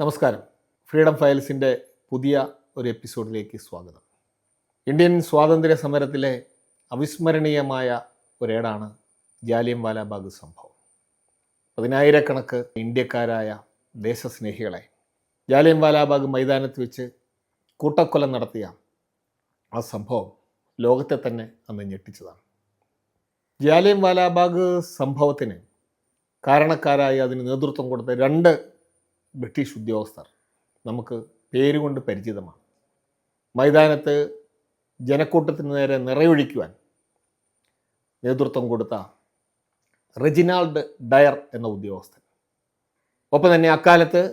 നമസ്കാരം. ഫ്രീഡം ഫയൽസിൻ്റെ പുതിയ ഒരു എപ്പിസോഡിലേക്ക് സ്വാഗതം. ഇന്ത്യൻ സ്വാതന്ത്ര്യ സമരത്തിലെ അവിസ്മരണീയമായ ഒരേടാണ് ജാലിയൻവാലാബാഗ് സംഭവം. പതിനായിരക്കണക്ക് ഇന്ത്യക്കാരായ ദേശസ്നേഹികളെ ജാലിയൻവാലാബാഗ് മൈതാനത്ത് വെച്ച് കൂട്ടക്കൊല നടത്തിയ ആ സംഭവം ലോകത്തെ തന്നെ അന്ന് ഞെട്ടിച്ചതാണ്. ജാലിയൻവാലാബാഗ് സംഭവത്തിന് കാരണക്കാരായി അതിന് നേതൃത്വം കൊടുത്ത രണ്ട് ബ്രിട്ടീഷ് ഉദ്യോഗസ്ഥർ നമുക്ക് പേരുകൊണ്ട് പരിചിതമാണ്. മൈതാനത്ത് ജനക്കൂട്ടത്തിന് നേരെ നിറയൊഴിക്കുവാൻ നേതൃത്വം കൊടുത്ത റെജിനാൾഡ് ഡയർ എന്ന ഉദ്യോഗസ്ഥൻ, ഒപ്പം തന്നെ അക്കാലത്ത്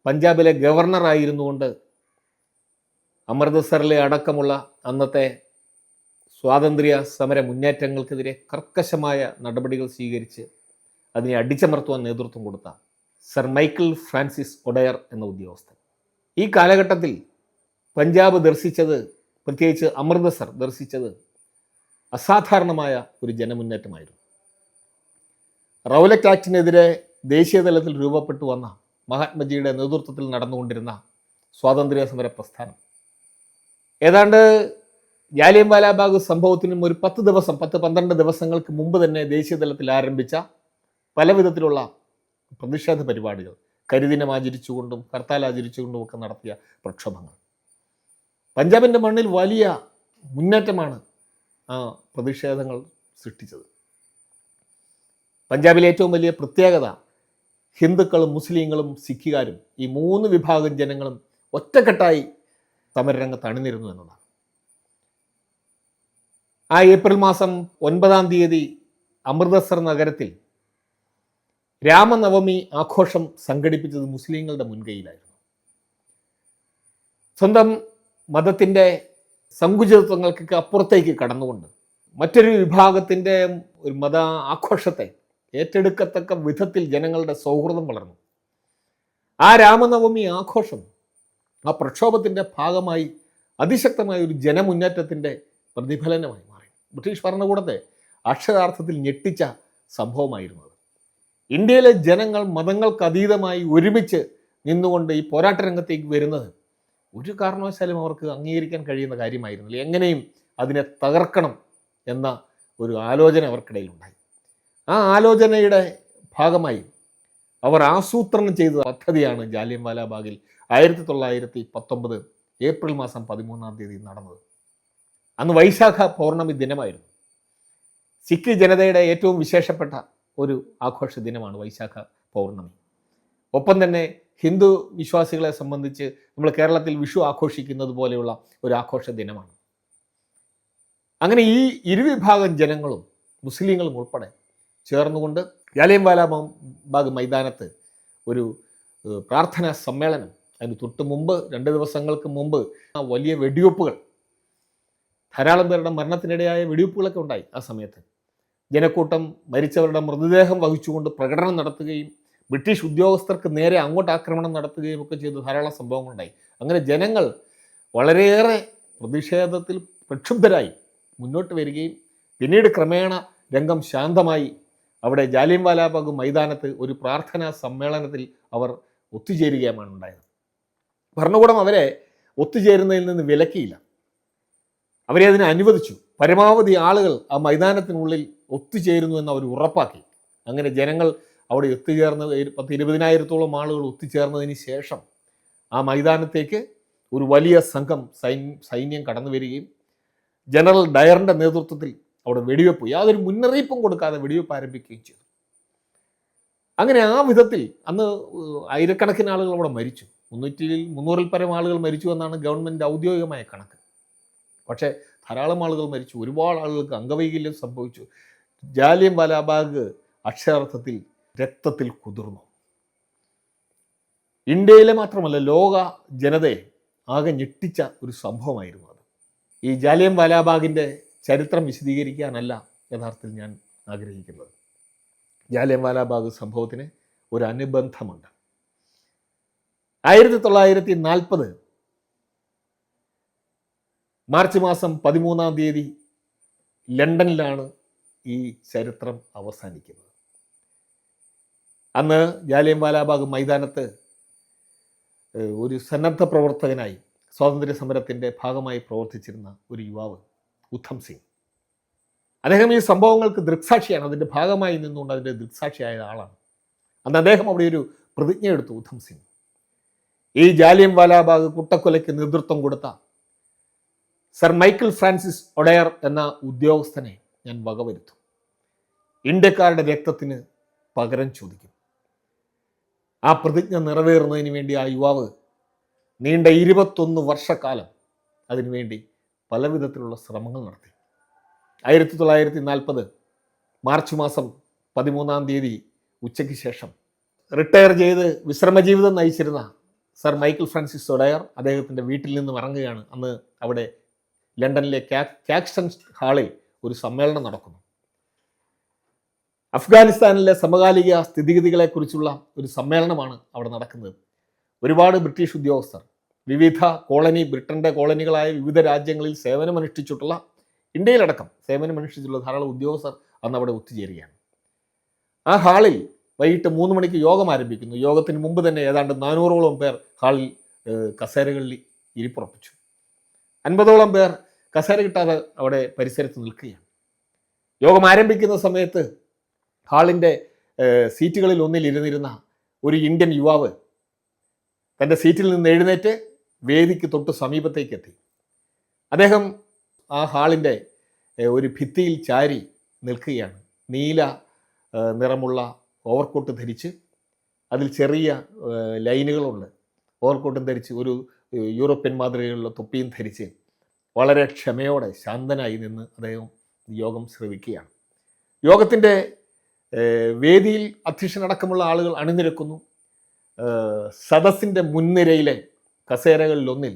പഞ്ചാബിലെ ഗവർണറായിരുന്നുകൊണ്ട് അമൃത്സറിലെ അടക്കമുള്ള അന്നത്തെ സ്വാതന്ത്ര്യ സമര മുന്നേറ്റങ്ങൾക്കെതിരെ കർക്കശമായ നടപടികൾ സ്വീകരിച്ച് അതിനെ അടിച്ചമർത്തുവാൻ നേതൃത്വം കൊടുത്ത സർ മൈക്കിൾ ഫ്രാൻസിസ് ഒഡയർ എന്ന ഉദ്യോഗസ്ഥൻ. ഈ കാലഘട്ടത്തിൽ പഞ്ചാബ് ദർശിച്ചത്, പ്രത്യേകിച്ച് അമൃത്സർ ദർശിച്ചത് അസാധാരണമായ ഒരു ജനമുന്നേറ്റമായിരുന്നു. റൗലറ്റ് ആക്ടിനെതിരെ ദേശീയ തലത്തിൽ രൂപപ്പെട്ടു വന്ന മഹാത്മജിയുടെ നേതൃത്വത്തിൽ നടന്നുകൊണ്ടിരുന്ന സ്വാതന്ത്ര്യ സമര പ്രസ്ഥാനം ഏതാണ്ട് ജാലിയൻവാലാബാഗ് സംഭവത്തിനും ഒരു 10-12 ദിവസങ്ങൾക്ക് മുമ്പ് തന്നെ ദേശീയ തലത്തിൽ ആരംഭിച്ച പല വിധത്തിലുള്ള പ്രതിഷേധ പരിപാടികൾ, കരിദിനം ആചരിച്ചുകൊണ്ടും ഹർത്താൽ ആചരിച്ചുകൊണ്ടും ഒക്കെ നടത്തിയ പ്രക്ഷോഭങ്ങൾ പഞ്ചാബിൻ്റെ മണ്ണിൽ വലിയ മുന്നേറ്റമാണ് ആ പ്രതിഷേധങ്ങൾ സൃഷ്ടിച്ചത്. പഞ്ചാബിലെ ഏറ്റവും വലിയ പ്രത്യേകത ഹിന്ദുക്കളും മുസ്ലിങ്ങളും സിഖുകാരും ഈ 3 വിഭാഗം ജനങ്ങളും ഒറ്റക്കെട്ടായി സമരരംഗത്ത് അണിനിരുന്നു എന്നതാണ്. ആ ഏപ്രിൽ മാസം 9 തീയതി അമൃത്സർ നഗരത്തിൽ രാമനവമി ആഘോഷം സംഘടിപ്പിച്ചത് മുസ്ലിങ്ങളുടെ മുൻകൈയിലായിരുന്നു. സ്വന്തം മതത്തിൻ്റെ സങ്കുചിതത്വങ്ങൾക്കൊക്കെ അപ്പുറത്തേക്ക് കടന്നുകൊണ്ട് മറ്റൊരു വിഭാഗത്തിൻ്റെ ഒരു മത ആഘോഷത്തെ ഏറ്റെടുക്കത്തക്ക വിധത്തിൽ ജനങ്ങളുടെ സൗഹൃദം വളർന്നു. ആ രാമനവമി ആഘോഷം ആ പ്രക്ഷോഭത്തിൻ്റെ ഭാഗമായി അതിശക്തമായ ഒരു ജനമുന്നേറ്റത്തിൻ്റെ പ്രതിഫലനമായി മാറി. ബ്രിട്ടീഷ് ഭരണകൂടത്തെ അക്ഷരാർത്ഥത്തിൽ ഞെട്ടിച്ച സംഭവമായിരുന്നു. ഇന്ത്യയിലെ ജനങ്ങൾ മതങ്ങൾക്ക് അതീതമായി ഒരുമിച്ച് നിന്നുകൊണ്ട് ഈ പോരാട്ട രംഗത്തേക്ക് വരുന്നത് ഒരു കാരണവശാലും അവർക്ക് അംഗീകരിക്കാൻ കഴിയുന്ന കാര്യമായിരുന്നില്ല. എങ്ങനെയും അതിനെ തകർക്കണം എന്ന ഒരു ആലോചന അവർക്കിടയിലുണ്ടായി. ആ ആലോചനയുടെ ഭാഗമായി അവർ ആസൂത്രണം ചെയ്ത പദ്ധതിയാണ് ജാലിയൻവാലാബാഗിൽ 1919 ഏപ്രിൽ മാസം 13 തീയതി നടന്നത്. അന്ന് വൈശാഖ പൗർണമി ദിനമായിരുന്നു. സിഖ് ജനതയുടെ ഏറ്റവും വിശേഷപ്പെട്ട ഒരു ആഘോഷ ദിനമാണ് വൈശാഖ പൗർണമി. ഒപ്പം തന്നെ ഹിന്ദു വിശ്വാസികളെ സംബന്ധിച്ച് നമ്മൾ കേരളത്തിൽ വിഷു ആഘോഷിക്കുന്നത് പോലെയുള്ള ഒരു ആഘോഷ ദിനമാണ്. അങ്ങനെ ഈ ഇരുവിഭാഗം ജനങ്ങളും മുസ്ലിങ്ങളും ഉൾപ്പെടെ ചേർന്നുകൊണ്ട് ജാലിയൻവാലാബാഗ് മൈതാനത്ത് ഒരു പ്രാർത്ഥനാ സമ്മേളനം, അതിന് തൊട്ട് മുമ്പ് 2 ദിവസങ്ങൾക്ക് മുമ്പ് വലിയ വെടിവെപ്പുകൾ, ധാരാളം പേരുടെ മരണത്തിനിടയായ വെടിവെപ്പുകളൊക്കെ ഉണ്ടായി. ആ സമയത്ത് ജനക്കൂട്ടം മരിച്ചവരുടെ മൃതദേഹം വഹിച്ചുകൊണ്ട് പ്രകടനം നടത്തുകയും ബ്രിട്ടീഷ് ഉദ്യോഗസ്ഥർക്ക് നേരെ അങ്ങോട്ട് ആക്രമണം നടത്തുകയും ഒക്കെ ചെയ്ത ധാരാളം സംഭവങ്ങളുണ്ടായി. അങ്ങനെ ജനങ്ങൾ വളരെയേറെ പ്രതിഷേധത്തിൽ പ്രക്ഷുബ്ധരായി മുന്നോട്ട് വരികയും പിന്നീട് ക്രമേണ രംഗം ശാന്തമായി അവിടെ ജാലിയൻവാലാബാഗ് മൈതാനത്ത് ഒരു പ്രാർത്ഥനാ സമ്മേളനത്തിൽ അവർ ഒത്തുചേരുകയുമാണ് ഉണ്ടായത്. ഭരണകൂടം അവരെ ഒത്തുചേരുന്നതിൽ നിന്ന് വിലക്കിയില്ല, അവരെ അതിനെ അനുവദിച്ചു. പരമാവധി ആളുകൾ ആ മൈതാനത്തിനുള്ളിൽ ഒത്തുചേരുന്നു എന്ന് അവർ ഉറപ്പാക്കി. അങ്ങനെ ജനങ്ങൾ അവിടെ ഒത്തുചേർന്ന് 10-20,000-ഓളം ആളുകൾ ഒത്തുചേർന്നതിന് ശേഷം ആ മൈതാനത്തേക്ക് ഒരു വലിയ സംഘം സൈന്യം കടന്നു വരികയും ജനറൽ ഡയറിൻ്റെ നേതൃത്വത്തിൽ അവിടെ വെടിവെപ്പ്, യാതൊരു മുന്നറിയിപ്പും കൊടുക്കാതെ വെടിവെപ്പ് ആരംഭിക്കുകയും ചെയ്തു. അങ്ങനെ ആ വിധത്തിൽ അന്ന് ആയിരക്കണക്കിന് ആളുകൾ അവിടെ മരിച്ചു. 300-ൽ പരം ആളുകൾ മരിച്ചു എന്നാണ് ഗവൺമെൻറ് ഔദ്യോഗികമായ കണക്ക്. പക്ഷേ ധാരാളം ആളുകൾ മരിച്ചു, ഒരുപാട് ആളുകൾക്ക് അംഗവൈകല്യം സംഭവിച്ചു. ജാലിയൻവാലാബാഗ് അക്ഷരാർത്ഥത്തിൽ രക്തത്തിൽ കുതിർന്നു. ഇന്ത്യയിലെ മാത്രമല്ല ലോക ജനതയെ ആകെ ഞെട്ടിച്ച ഒരു സംഭവമായിരുന്നു അത്. ഈ ജാലിയൻവാലാബാഗിൻ്റെ ചരിത്രം വിശദീകരിക്കാനല്ല യഥാർത്ഥത്തിൽ ഞാൻ ആഗ്രഹിക്കുന്നത്. ജാലിയൻവാലാബാഗ് സംഭവത്തിന് ഒരു അനുബന്ധമുണ്ട്. 1940 മാർച്ച് മാസം 13 തീയതി ലണ്ടനിലാണ് ഈ ചരിത്രം അവസാനിക്കുന്നത്. അന്ന് ജാലിയൻവാലാബാഗ് മൈതാനത്ത് ഒരു സന്നദ്ധ പ്രവർത്തകനായി സ്വാതന്ത്ര്യ സമരത്തിൻ്റെ ഭാഗമായി പ്രവർത്തിച്ചിരുന്ന ഒരു യുവാവ് ഉദ്ധം സിംഗ്. അദ്ദേഹം ഈ സംഭവങ്ങൾക്ക് ദൃക്സാക്ഷിയാണ്, അതിൻ്റെ ഭാഗമായി നിന്നുകൊണ്ട് അതിൻ്റെ ദൃക്സാക്ഷിയായ ആളാണ്. അന്ന് അദ്ദേഹം അവിടെ ഒരു പ്രതിജ്ഞ എടുത്തു. ഉദ്ധം സിംഗ് ഈ ജാലിയൻ വാലാബാഗ് കൂട്ടക്കൊലയ്ക്ക് നേതൃത്വം കൊടുത്ത സർ മൈക്കിൾ ഫ്രാൻസിസ് ഒഡയർ എന്ന ഉദ്യോഗസ്ഥനെ ഞാൻ വകവരുത്തും, ഇന്ത്യക്കാരുടെ രക്തത്തിന് പകരം ചോദിക്കും. ആ പ്രതിജ്ഞ നിറവേറുന്നതിന് വേണ്ടി ആ യുവാവ് നീണ്ട 21 വർഷക്കാലം അതിനുവേണ്ടി പലവിധത്തിലുള്ള ശ്രമങ്ങൾ നടത്തി. 1940 മാർച്ച് മാസം 13 ഉച്ചയ്ക്ക് ശേഷം റിട്ടയർ ചെയ്ത് വിശ്രമജീവിതം നയിച്ചിരുന്ന സർ മൈക്കിൾ ഫ്രാൻസിസ് ഒഡയർ അദ്ദേഹത്തിൻ്റെ വീട്ടിൽ നിന്നും ഇറങ്ങുകയാണ്. അന്ന് അവിടെ ലണ്ടനിലെ കാക്സ്റ്റൺ ഹാളിൽ ഒരു സമ്മേളനം നടക്കുന്നു. അഫ്ഗാനിസ്ഥാനിലെ സമകാലിക സ്ഥിതിഗതികളെക്കുറിച്ചുള്ള ഒരു സമ്മേളനമാണ് അവിടെ നടക്കുന്നത്. ഒരുപാട് ബ്രിട്ടീഷ് ഉദ്യോഗസ്ഥർ, വിവിധ ബ്രിട്ടൻ്റെ കോളനികളായ വിവിധ രാജ്യങ്ങളിൽ സേവനമനുഷ്ഠിച്ചിട്ടുള്ള, ഇന്ത്യയിലടക്കം സേവനമനുഷ്ഠിച്ചിട്ടുള്ള ധാരാളം ഉദ്യോഗസ്ഥർ അന്ന് അവിടെ ഒത്തുചേരുകയാണ്. ആ ഹാളിൽ വൈകിട്ട് 3 മണിക്ക് യോഗം ആരംഭിക്കുന്നു. യോഗത്തിന് മുമ്പ് തന്നെ ഏതാണ്ട് 400ഓളം പേർ ഹാളിൽ കസേരകളിൽ ഇരിപ്പുറപ്പിച്ചു. 50ഓളം പേർ കസേര കിട്ടാതെ അവിടെ പരിസരത്ത് നിൽക്കുകയാണ്. യോഗം ആരംഭിക്കുന്ന സമയത്ത് ഹാളിൻ്റെ സീറ്റുകളിൽ ഒന്നിൽ ഇരുന്നിരുന്ന ഒരു ഇന്ത്യൻ യുവാവ് തൻ്റെ സീറ്റിൽ നിന്ന് എഴുന്നേറ്റ് വേദിക്ക് തൊട്ട് സമീപത്തേക്ക് എത്തി. അദ്ദേഹം ആ ഹാളിൻ്റെ ഒരു ഭിത്തിയിൽ ചാരി നിൽക്കുകയാണ്. നീല നിറമുള്ള ഓവർകോട്ട് ധരിച്ച്, അതിൽ ചെറിയ ലൈനുകളുണ്ട്. ഓവർകോട്ടും ധരിച്ച്, ഒരു യൂറോപ്യൻ മാതൃകയിലുള്ള തൊപ്പിയും ധരിച്ച് വളരെ ക്ഷമയോടെ ശാന്തനായി നിന്ന് അദ്ദേഹം യോഗം ശ്രവിക്കുകയാണ്. യോഗത്തിൻ്റെ വേദിയിൽ അധ്യക്ഷനടക്കമുള്ള ആളുകൾ അണിനിരക്കുന്നു. സദസ്സിൻ്റെ മുൻനിരയിലെ കസേരകളിലൊന്നിൽ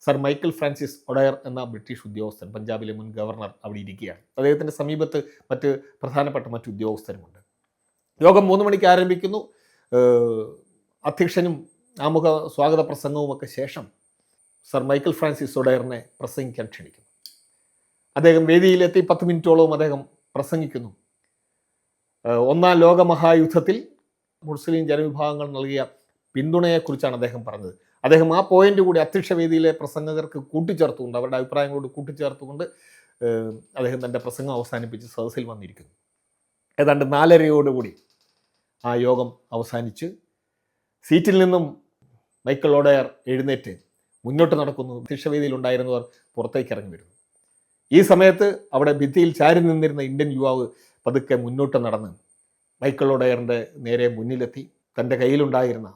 സർ മൈക്കിൾ ഫ്രാൻസിസ് ഒഡയർ എന്ന ബ്രിട്ടീഷ് ഉദ്യോഗസ്ഥൻ, പഞ്ചാബിലെ മുൻ ഗവർണർ, അവിടെ ഇരിക്കുകയാണ്. അദ്ദേഹത്തിൻ്റെ സമീപത്ത് മറ്റ് പ്രധാനപ്പെട്ട മറ്റ് ഉദ്യോഗസ്ഥരുമുണ്ട്. യോഗം 3 മണിക്ക് ആരംഭിക്കുന്നു. അധ്യക്ഷനും ആമുഖ സ്വാഗത പ്രസംഗവുമൊക്കെ ശേഷം സർ മൈക്കിൾ ഫ്രാൻസിസ് ഒഡയറിനെ പ്രസംഗിക്കാൻ ക്ഷണിക്കുന്നു. അദ്ദേഹം വേദിയിലെത്തി 10 മിനിറ്റോളവും അദ്ദേഹം പ്രസംഗിക്കുന്നു. 1-ാം ലോകമഹായുദ്ധത്തിൽ മുസ്ലിം ജനവിഭാഗങ്ങൾ നൽകിയ പിന്തുണയെക്കുറിച്ചാണ് അദ്ദേഹം പറഞ്ഞത്. അദ്ദേഹം ആ പോയിന്റ് കൂടി അധ്യക്ഷ വേദിയിലെ പ്രസംഗകർക്ക് കൂട്ടിച്ചേർത്തുകൊണ്ട്, അവരുടെ അഭിപ്രായങ്ങളോട് കൂട്ടിച്ചേർത്തുകൊണ്ട് അദ്ദേഹം തൻ്റെ പ്രസംഗം അവസാനിപ്പിച്ച് സദസ്സിൽ വന്നിരിക്കുന്നു. ഏതാണ്ട് 4:30 ആ യോഗം അവസാനിച്ച് സീറ്റിൽ നിന്നും മൈക്കിൾ ഒഡയർ എഴുന്നേറ്റ് മുന്നോട്ട് നടക്കുന്നു. അധ്യക്ഷവേദിയിൽ ഉണ്ടായിരുന്നവർ പുറത്തേക്ക് ഇറങ്ങി വരുന്നു. ഈ സമയത്ത് അവിടെ ഭിത്തിയിൽ ചാരി നിന്നിരുന്ന ഇന്ത്യൻ യുവാവ് പതുക്കെ മുന്നോട്ട് നടന്ന് മൈക്കിൾ ഒഡയറിൻ്റെ നേരെ മുന്നിലെത്തി തൻ്റെ കയ്യിലുണ്ടായിരുന്ന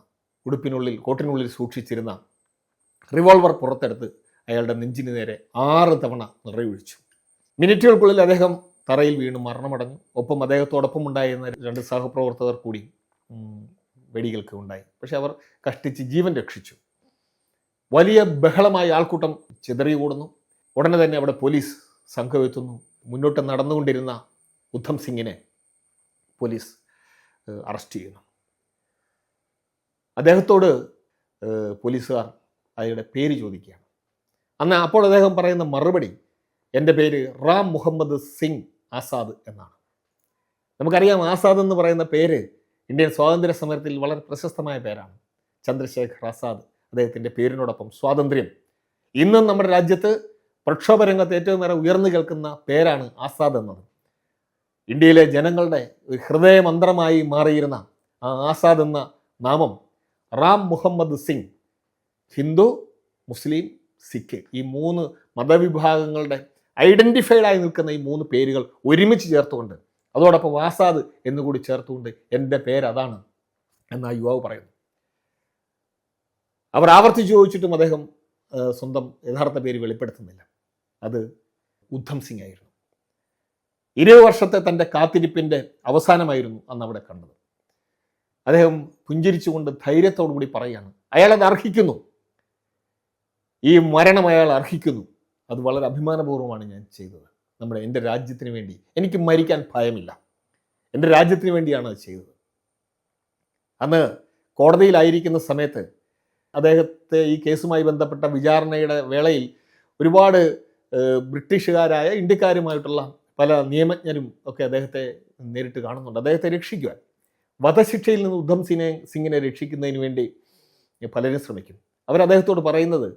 കോട്ടിനുള്ളിൽ സൂക്ഷിച്ചിരുന്ന റിവോൾവർ പുറത്തെടുത്ത് അയാളുടെ നെഞ്ചിന് നേരെ 6 തവണ നിറയൊഴിച്ചു. മിനിറ്റുകൾക്കുള്ളിൽ അദ്ദേഹം തറയിൽ വീണ് മരണമടഞ്ഞു. ഒപ്പം അദ്ദേഹത്തോടൊപ്പം ഉണ്ടായിരുന്ന 2 സഹപ്രവർത്തകർ കൂടി വെടികൾക്ക് ഉണ്ടായി. പക്ഷെ അവർ കഷ്ടിച്ച് ജീവൻ രക്ഷിച്ചു. വലിയ ബഹളമായി ആൾക്കൂട്ടം ചിതറികൂടുന്നു. ഉടനെ തന്നെ അവിടെ പോലീസ് സംഘം എത്തുന്നു. മുന്നോട്ട് നടന്നുകൊണ്ടിരുന്ന ഉദ്ധം സിംഗിനെ പോലീസ് അറസ്റ്റ് ചെയ്യുന്നു. അദ്ദേഹത്തോട് പോലീസുകാർ അയാളുടെ പേര് ചോദിക്കുകയാണ്. അപ്പോൾ അദ്ദേഹം പറയുന്ന മറുപടി, എൻ്റെ പേര് റാം മുഹമ്മദ് സിംഗ് ആസാദ് എന്നാണ്. നമുക്കറിയാം, ആസാദ് എന്ന് പറയുന്ന പേര് ഇന്ത്യൻ സ്വാതന്ത്ര്യ സമരത്തിൽ വളരെ പ്രശസ്തമായ പേരാണ്. ചന്ദ്രശേഖർ ആസാദ്, അദ്ദേഹത്തിൻ്റെ പേരിനോടൊപ്പം സ്വാതന്ത്ര്യം. ഇന്നും നമ്മുടെ രാജ്യത്ത് പ്രക്ഷോഭരംഗത്ത് ഏറ്റവും ഏറെ ഉയർന്നു കേൾക്കുന്ന പേരാണ് ആസാദ് എന്നത്. ഇന്ത്യയിലെ ജനങ്ങളുടെ ഒരു ഹൃദയമന്ത്രമായി മാറിയിരുന്ന ആ ആസാദ് എന്ന നാമം റാം മുഹമ്മദ് സിംഗ്, ഹിന്ദു, മുസ്ലിം, സിഖ്, ഈ 3 മതവിഭാഗങ്ങളുടെ ഐഡൻറ്റിഫൈഡായി നിൽക്കുന്ന ഈ 3 പേരുകൾ ഒരുമിച്ച് ചേർത്തുകൊണ്ട്, അതോടൊപ്പം ആസാദ് എന്നുകൂടി ചേർത്തുകൊണ്ട് എൻ്റെ പേരതാണ് എന്ന് ആ യുവാവ് പറയുന്നു. അവർ ആവർത്തിച്ച് ചോദിച്ചിട്ടും അദ്ദേഹം സ്വന്തം യഥാർത്ഥ പേര് വെളിപ്പെടുത്തുന്നില്ല. അത് ഉദ്ധം സിംഗ് ആയിരുന്നു. 20 വർഷത്തെ തൻ്റെ കാത്തിരിപ്പിൻ്റെ അവസാനമായിരുന്നു അന്ന് അവിടെ കണ്ടത്. അദ്ദേഹം പുഞ്ചിരിച്ചുകൊണ്ട് ധൈര്യത്തോടു കൂടി പറയുകയാണ്, അയാളത് അർഹിക്കുന്നു, ഈ മരണം അയാൾ അർഹിക്കുന്നു. അത് വളരെ അഭിമാനപൂർവ്വമാണ് ഞാൻ ചെയ്തത്. എൻ്റെ രാജ്യത്തിന് വേണ്ടി എനിക്ക് മരിക്കാൻ ഭയമില്ല. എൻ്റെ രാജ്യത്തിന് വേണ്ടിയാണ് അത് ചെയ്തത്. അന്ന് കോടതിയിലായിരിക്കുന്ന സമയത്ത് അദ്ദേഹത്തെ ഈ കേസുമായി ബന്ധപ്പെട്ട വിചാരണയുടെ വേളയിൽ ഒരുപാട് ബ്രിട്ടീഷുകാരായ ഇന്ത്യക്കാരുമായിട്ടുള്ള പല നിയമജ്ഞരും ഒക്കെ അദ്ദേഹത്തെ നേരിട്ട് കാണുന്നുണ്ട്. അദ്ദേഹത്തെ രക്ഷിക്കുവാൻ, വധശിക്ഷയിൽ നിന്ന് ഉദ്ധം സിംഗിനെ രക്ഷിക്കുന്നതിന് വേണ്ടി പലരും ശ്രമിക്കും. അവരദ്ദേഹത്തോട് പറയുന്നത്,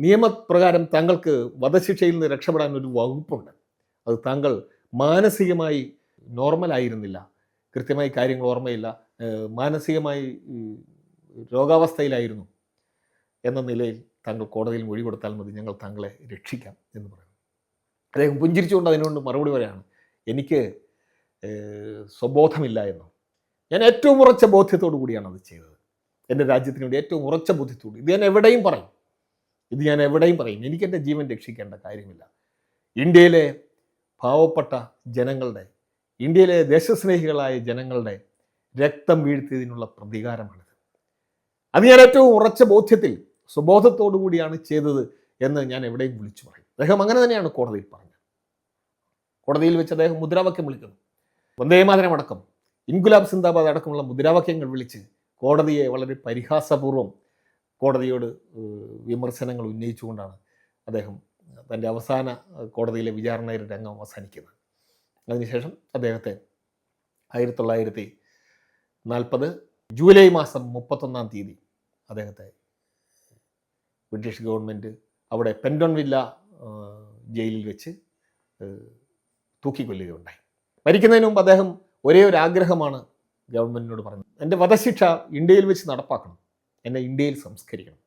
നിയമപ്രകാരം താങ്കൾക്ക് വധശിക്ഷയിൽ നിന്ന് രക്ഷപ്പെടാൻ ഒരു വകുപ്പുണ്ട്. അത് താങ്കൾ മാനസികമായി നോർമലായിരുന്നില്ല, കൃത്യമായി കാര്യങ്ങൾ ഓർമ്മയില്ല, മാനസികമായി രോഗാവസ്ഥയിലായിരുന്നു എന്ന നിലയിൽ താങ്കൾ കോടതിയിൽ മൊഴി കൊടുത്താൽ മതി, ഞങ്ങൾ താങ്കളെ രക്ഷിക്കാം എന്ന് പറയുന്നു. അദ്ദേഹം പുഞ്ചിരിച്ചുകൊണ്ട് അതിനോട് മറുപടി പറയാണ്, എനിക്ക് സ്വബോധമില്ല എന്നും, ഞാൻ ഏറ്റവും ഉറച്ച ബോധ്യത്തോടു കൂടിയാണ് അത് ചെയ്തത്, എൻ്റെ രാജ്യത്തിന് വേണ്ടി ഏറ്റവും ഉറച്ച ബോധ്യത്തോട്. ഇത് ഞാൻ എവിടെയും പറയും, എനിക്കെൻ്റെ ജീവൻ രക്ഷിക്കേണ്ട കാര്യമില്ല. ഇന്ത്യയിലെ പാവപ്പെട്ട ജനങ്ങളുടെ, ഇന്ത്യയിലെ ദേശസ്നേഹികളായ ജനങ്ങളുടെ രക്തം വീഴ്ത്തിയതിനുള്ള പ്രതികാരമാണിത്. അത് ഞാൻ ഏറ്റവും ഉറച്ച ബോധ്യത്തിൽ സ്വബോധത്തോടു കൂടിയാണ് ചെയ്തത് എന്ന് ഞാൻ എവിടെയും വിളിച്ചു പറയും. അദ്ദേഹം അങ്ങനെ തന്നെയാണ് കോടതിയിൽ പറഞ്ഞത്. കോടതിയിൽ വെച്ച് അദ്ദേഹം മുദ്രാവാക്യം വിളിക്കുന്നു. വന്ദേമാതരം അടക്കം, ഇൻകുലാബ് സിന്ദാബാദ് അടക്കമുള്ള മുദ്രാവാക്യങ്ങൾ വിളിച്ച് കോടതിയെ വളരെ പരിഹാസപൂർവ്വം കോടതിയോട് വിമർശനങ്ങൾ ഉന്നയിച്ചുകൊണ്ടാണ് അദ്ദേഹം തൻ്റെ അവസാന കോടതിയിലെ വിചാരണയുടെ രംഗം അവസാനിക്കുന്നത്. അതിനുശേഷം അദ്ദേഹത്തെ 1940 ജൂലൈ മാസം 31 അദ്ദേഹത്തെ ബ്രിട്ടീഷ് ഗവൺമെൻറ് അവിടെ പെൻഡോൺ വില്ല ജയിലിൽ വെച്ച് തൂക്കിക്കൊല്ലുകയുണ്ടായി. മരിക്കുന്നതിന് മുമ്പ് അദ്ദേഹം ഒരേ ഒരു ആഗ്രഹമാണ് ഗവൺമെൻറ്റിനോട് പറഞ്ഞത്, എൻ്റെ വധശിക്ഷ ഇന്ത്യയിൽ വെച്ച് നടപ്പാക്കണം, എന്നെ ഇന്ത്യയിൽ സംസ്കരിക്കണം.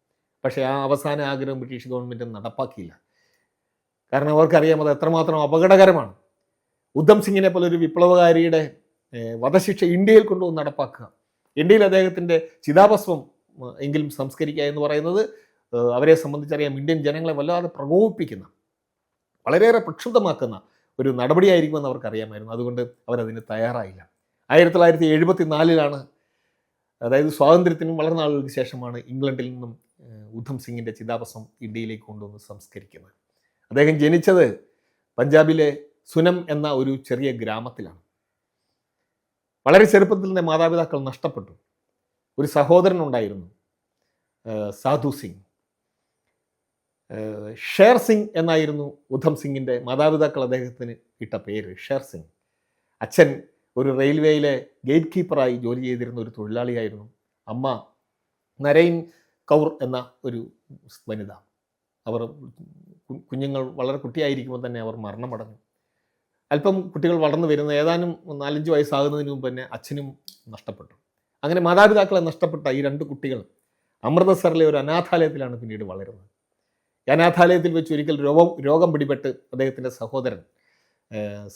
പക്ഷേ ആ അവസാന ആഗ്രഹം ബ്രിട്ടീഷ് ഗവൺമെൻറ് നടപ്പാക്കിയില്ല. കാരണം അവർക്കറിയാം അത് എത്രമാത്രം അപകടകരമാണ്. ഉദ്ധം സിംഗിനെ പോലെ ഒരു വിപ്ലവകാരിയുടെ വധശിക്ഷ ഇന്ത്യയിൽ കൊണ്ടുവന്ന് നടപ്പാക്കുക, ഇന്ത്യയിൽ അദ്ദേഹത്തിൻ്റെ ചിതാഭസ്മം എങ്കിലും സംസ്കരിക്കുക എന്ന് പറയുന്നത് അവരെ സംബന്ധിച്ചറിയാം ഇന്ത്യൻ ജനങ്ങളെ വല്ലാതെ പ്രകോപിപ്പിക്കുന്ന, വളരെയേറെ പ്രക്ഷുബ്ധമാക്കുന്ന ഒരു നടപടിയായിരിക്കുമെന്ന് അവർക്കറിയാമായിരുന്നു. അതുകൊണ്ട് അവരതിന് തയ്യാറായില്ല. 1974 അതായത് സ്വാതന്ത്ര്യത്തിനും വളരെ നാളുകൾക്ക് ശേഷമാണ് ഇംഗ്ലണ്ടിൽ നിന്നും ഉദ്ധം സിംഗിൻ്റെ ചിതാഭസ്മം ഇന്ത്യയിലേക്ക് കൊണ്ടുവന്ന് സംസ്കരിക്കുന്നത്. അദ്ദേഹം ജനിച്ചത് പഞ്ചാബിലെ സുനം എന്ന ഒരു ചെറിയ ഗ്രാമത്തിലാണ്. വളരെ ചെറുപ്പത്തിൽ തന്നെ മാതാപിതാക്കൾ നഷ്ടപ്പെട്ടു. ഒരു സഹോദരനുണ്ടായിരുന്നു, സാധു സിംഗ്. ഷേർ സിംഗ് എന്നായിരുന്നു ഉദ്ധം സിംഗിൻ്റെ മാതാപിതാക്കൾ അദ്ദേഹത്തിന് ഇട്ട പേര്, ഷേർ സിംഗ്. അച്ഛൻ ഒരു റെയിൽവേയിലെ ഗേറ്റ് കീപ്പറായി ജോലി ചെയ്തിരുന്ന ഒരു തൊഴിലാളിയായിരുന്നു. അമ്മ നരൈൻ കൗർ എന്ന ഒരു വനിത. അവർ കുഞ്ഞുങ്ങൾ വളരെ കുട്ടിയായിരിക്കുമ്പോൾ തന്നെ അവർ മരണമടഞ്ഞു. അല്പം കുട്ടികൾ വളർന്നു വരുന്ന ഏതാനും 4-5 വയസ്സാകുന്നതിന് മുമ്പ് തന്നെ അച്ഛനും നഷ്ടപ്പെട്ടു. അങ്ങനെ മാതാപിതാക്കളെ നഷ്ടപ്പെട്ട ഈ 2 കുട്ടികൾ അമൃതസറിലെ ഒരു അനാഥാലയത്തിലാണ് പിന്നീട് വളരുന്നത്. ഈ അനാഥാലയത്തിൽ വെച്ച് ഒരിക്കൽ രോഗം പിടിപെട്ട് അദ്ദേഹത്തിൻ്റെ സഹോദരൻ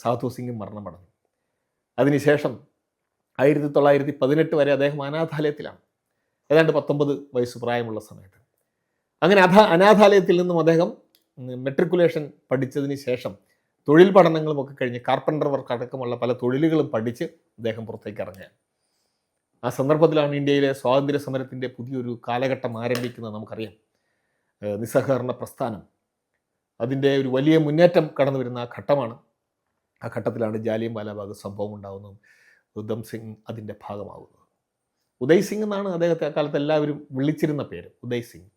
സാധു സിംഗും മരണമടഞ്ഞു. അതിനുശേഷം 1918 വരെ അദ്ദേഹം അനാഥാലയത്തിലാണ്, ഏതാണ്ട് 19 വയസ്സ് പ്രായമുള്ള സമയത്ത്. അങ്ങനെ അനാഥാലയത്തിൽ നിന്നും അദ്ദേഹം മെട്രിക്കുലേഷൻ പഠിച്ചതിന് ശേഷം തൊഴിൽ പഠനങ്ങളും ഒക്കെ കഴിഞ്ഞ് കാർപ്പൻ്റർ വർക്ക് അടക്കമുള്ള പല തൊഴിലുകളും പഠിച്ച് അദ്ദേഹം പുറത്തേക്ക് ഇറങ്ങുകയാണ്. ആ സന്ദർഭത്തിലാണ് ഇന്ത്യയിലെ സ്വാതന്ത്ര്യ സമരത്തിൻ്റെ പുതിയൊരു കാലഘട്ടം ആരംഭിക്കുന്നത്. നമുക്കറിയാം, നിസ്സഹകരണ പ്രസ്ഥാനം അതിൻ്റെ ഒരു വലിയ മുന്നേറ്റം കടന്നു വരുന്ന ആ ഘട്ടമാണ്. ആ ഘട്ടത്തിലാണ് ജാലിയൻ വാലാബാഗ് സംഭവം ഉണ്ടാകുന്നതും ഉദ്ധം സിംഗ് അതിൻ്റെ ഭാഗമാകുന്നത്. ഉദയ് സിംഗ് എന്നാണ് അദ്ദേഹത്തെ അക്കാലത്ത് എല്ലാവരും വിളിച്ചിരുന്ന പേര്. ഉദയ് സിംഗ്,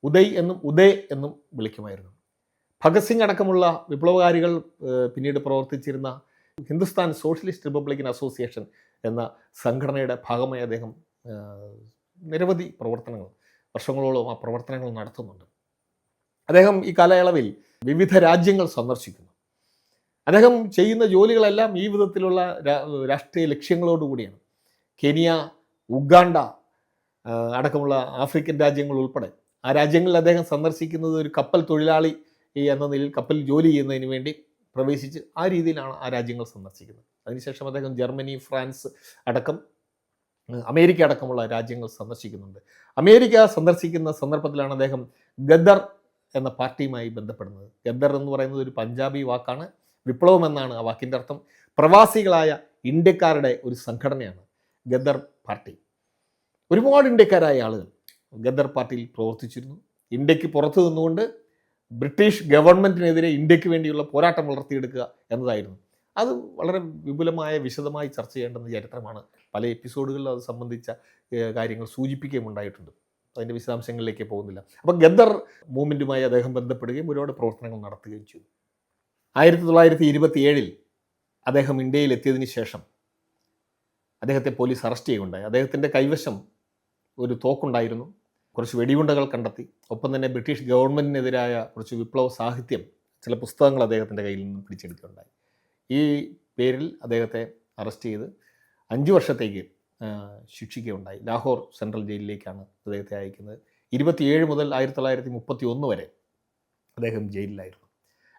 ഉദയ് എന്നും ഉദയ് എന്നും വിളിക്കുമായിരുന്നു. ഭഗത് സിംഗ് അടക്കമുള്ള വിപ്ലവകാരികൾ പിന്നീട് പ്രവർത്തിച്ചിരുന്ന ഹിന്ദുസ്ഥാൻ സോഷ്യലിസ്റ്റ് റിപ്പബ്ലിക്കൻ അസോസിയേഷൻ എന്ന സംഘടനയുടെ ഭാഗമായി അദ്ദേഹം നിരവധി പ്രവർത്തനങ്ങൾ, വർഷങ്ങളോളം ആ പ്രവർത്തനങ്ങൾ നടത്തുന്നുണ്ട്. അദ്ദേഹം ഈ കാലയളവിൽ വിവിധ രാജ്യങ്ങൾ സന്ദർശിക്കുന്നു. അദ്ദേഹം ചെയ്യുന്ന ജോലികളെല്ലാം ഈ വിധത്തിലുള്ള രാഷ്ട്രീയ ലക്ഷ്യങ്ങളോടുകൂടിയാണ്. കെനിയ, ഉഗാണ്ട അടക്കമുള്ള ആഫ്രിക്കൻ രാജ്യങ്ങൾ ഉൾപ്പെടെ ആ രാജ്യങ്ങളിൽ അദ്ദേഹം സന്ദർശിക്കുന്നത് ഒരു കപ്പൽ തൊഴിലാളി എന്ന നിലയിൽ കപ്പൽ ജോലി ചെയ്യുന്നതിന് വേണ്ടി പ്രവേശിച്ച് ആ രീതിയിലാണ് ആ രാജ്യങ്ങൾ സന്ദർശിക്കുന്നത്. അതിനുശേഷം അദ്ദേഹം ജർമ്മനി, ഫ്രാൻസ് അടക്കം അമേരിക്ക അടക്കമുള്ള രാജ്യങ്ങൾ സന്ദർശിക്കുന്നുണ്ട്. അമേരിക്ക സന്ദർശിക്കുന്ന സന്ദർഭത്തിലാണ് അദ്ദേഹം ഗദ്ദർ എന്ന പാർട്ടിയുമായി ബന്ധപ്പെടുന്നത്. ഗദ്ദർ എന്ന് പറയുന്നത് ഒരു പഞ്ചാബി വാക്കാണ്. വിപ്ലവം എന്നാണ് ആ വാക്കിൻ്റെ അർത്ഥം. പ്രവാസികളായ ഇന്ത്യക്കാരുടെ ഒരു സംഘടനയാണ് ഗദ്ദർ പാർട്ടി. ഒരുപാട് ഇന്ത്യക്കാരായ ആളുകൾ ഗദ്ദർ പാർട്ടിയിൽ പ്രവർത്തിച്ചിരുന്നു. ഇന്ത്യക്ക് പുറത്തു നിന്നുകൊണ്ട് ബ്രിട്ടീഷ് ഗവൺമെൻറ്റിനെതിരെ ഇന്ത്യക്ക് വേണ്ടിയുള്ള പോരാട്ടം വളർത്തിയെടുക്കുക എന്നതായിരുന്നു. അത് വളരെ വിപുലമായ വിശദമായി ചർച്ച ചെയ്യേണ്ടുന്ന ചരിത്രമാണ്. പല എപ്പിസോഡുകളിലും അത് സംബന്ധിച്ച കാര്യങ്ങൾ സൂചിപ്പിക്കുകയും ഉണ്ടായിട്ടുണ്ട്. അതിൻ്റെ വിശദാംശങ്ങളിലേക്ക് പോകുന്നില്ല. അപ്പോൾ ഗദ്ദർ മൂവ്മെൻറ്റുമായി അദ്ദേഹം ബന്ധപ്പെടുകയും ഒരുപാട് പ്രവർത്തനങ്ങൾ നടത്തുകയും ചെയ്തു. 1927 അദ്ദേഹം ഇന്ത്യയിൽ എത്തിയതിന് ശേഷം അദ്ദേഹത്തെ പോലീസ് അറസ്റ്റ് ചെയ്യുകയുണ്ടായി. അദ്ദേഹത്തിൻ്റെ കൈവശം ഒരു തോക്കുണ്ടായിരുന്നു. കുറച്ച് വെടിയുണ്ടകൾ കണ്ടെത്തി. ഒപ്പം തന്നെ ബ്രിട്ടീഷ് ഗവൺമെൻറ്റിനെതിരായ കുറച്ച് വിപ്ലവ സാഹിത്യം, ചില പുസ്തകങ്ങൾ അദ്ദേഹത്തിൻ്റെ കയ്യിൽ നിന്ന് പിടിച്ചെടുക്കുകയുണ്ടായി. ഈ പേരിൽ അദ്ദേഹത്തെ അറസ്റ്റ് ചെയ്ത് 5 വർഷത്തേക്ക് ശിക്ഷിക്കുകയുണ്ടായി. ലാഹോർ സെൻട്രൽ ജയിലിലേക്കാണ് അദ്ദേഹത്തെ അയക്കുന്നത്. 27 മുതൽ 1931 വരെ അദ്ദേഹം ജയിലിലായിരുന്നു.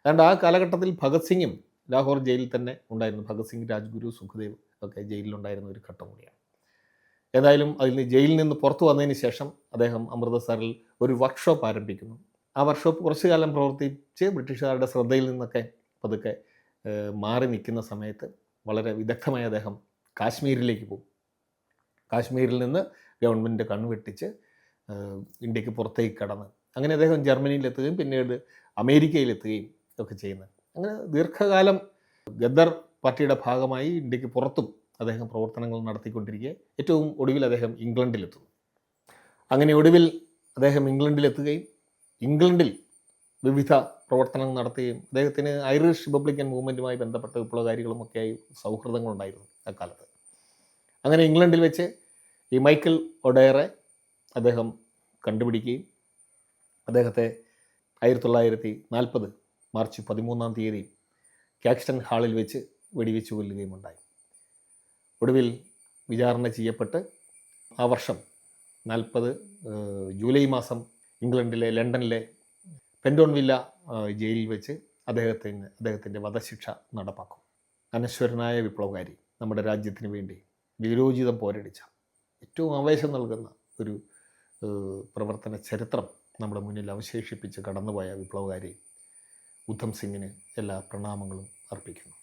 അതുകൊണ്ട് ആ കാലഘട്ടത്തിൽ ഭഗത് സിംഗും ലാഹോർ ജയിലിൽ തന്നെ ഉണ്ടായിരുന്നു. ഭഗത് സിംഗ്, രാജ്ഗുരു, സുഖ്ദേവ് ഒക്കെ ജയിലിലുണ്ടായിരുന്ന ഒരു ഘട്ടം കൂടിയാണ്. ഏതായാലും ജയിലിൽ നിന്ന് പുറത്തു വന്നതിന് ശേഷം അദ്ദേഹം അമൃതസറിൽ ഒരു വർക്ക്ഷോപ്പ് ആരംഭിക്കുന്നു. ആ വർക്ക്ഷോപ്പ് കുറച്ചു കാലം പ്രവർത്തിച്ച് ബ്രിട്ടീഷുകാരുടെ ശ്രദ്ധയിൽ നിന്നൊക്കെ പതുക്കെ മാറി നിൽക്കുന്ന സമയത്ത് വളരെ വിദഗ്ധമായി അദ്ദേഹം കാശ്മീരിലേക്ക് പോകും. കാശ്മീരിൽ നിന്ന് ഗവൺമെൻറ് കണ്ണുവെട്ടിച്ച് ഇന്ത്യക്ക് പുറത്തേക്ക് കടന്ന് അങ്ങനെ അദ്ദേഹം ജർമ്മനിയിലെത്തുകയും പിന്നീട് അമേരിക്കയിലെത്തുകയും ഒക്കെ ചെയ്യുന്നത്. അങ്ങനെ ദീർഘകാലം ഗദ്ദർ പാർട്ടിയുടെ ഭാഗമായി ഇന്ത്യക്ക് പുറത്തും അദ്ദേഹം പ്രവർത്തനങ്ങൾ നടത്തിക്കൊണ്ടിരിക്കെ ഏറ്റവും ഒടുവിൽ അദ്ദേഹം ഇംഗ്ലണ്ടിലെത്തുന്നു. അങ്ങനെ ഒടുവിൽ അദ്ദേഹം ഇംഗ്ലണ്ടിലെത്തുകയും ഇംഗ്ലണ്ടിൽ വിവിധ പ്രവർത്തനങ്ങൾ നടത്തുകയും അദ്ദേഹത്തിന് ഐറിഷ് റിപ്പബ്ലിക്കൻ മൂവ്മെൻറ്റുമായി ബന്ധപ്പെട്ട വിപ്ലവകാരികളുമൊക്കെയായി സൗഹൃദങ്ങളുണ്ടായിരുന്നു അക്കാലത്ത്. അങ്ങനെ ഇംഗ്ലണ്ടിൽ വെച്ച് ഈ മൈക്കിൾ ഒഡയറെ അദ്ദേഹം കണ്ടുപിടിക്കുകയും അദ്ദേഹത്തെ 1940 മാർച്ച് 13-ാം തീയതി ക്യാക്സ്റ്റൺ ഹാളിൽ വെച്ച് വെടിവെച്ച് കൊല്ലുകയും ഉണ്ടായി. ഒടുവിൽ വിചാരണ ചെയ്യപ്പെട്ട് ആ വർഷം 40 ജൂലൈ മാസം ഇംഗ്ലണ്ടിലെ ലണ്ടനിലെ പെൻഡോൺവില്ല ജയിലിൽ വെച്ച് അദ്ദേഹത്തിൻ്റെ വധശിക്ഷ നടപ്പാക്കും. അനശ്വരനായ വിപ്ലവകാരി, നമ്മുടെ രാജ്യത്തിന് വേണ്ടി വീരോചിതം പോരടിച്ച, ഏറ്റവും ആവേശം നൽകുന്ന ഒരു പ്രവർത്തന ചരിത്രം നമ്മുടെ മുന്നിൽ അവശേഷിപ്പിച്ച് കടന്നുപോയ വിപ്ലവകാരി ഉദ്ധം സിംഗിന് എല്ലാ പ്രണാമങ്ങളും അർപ്പിക്കുന്നു.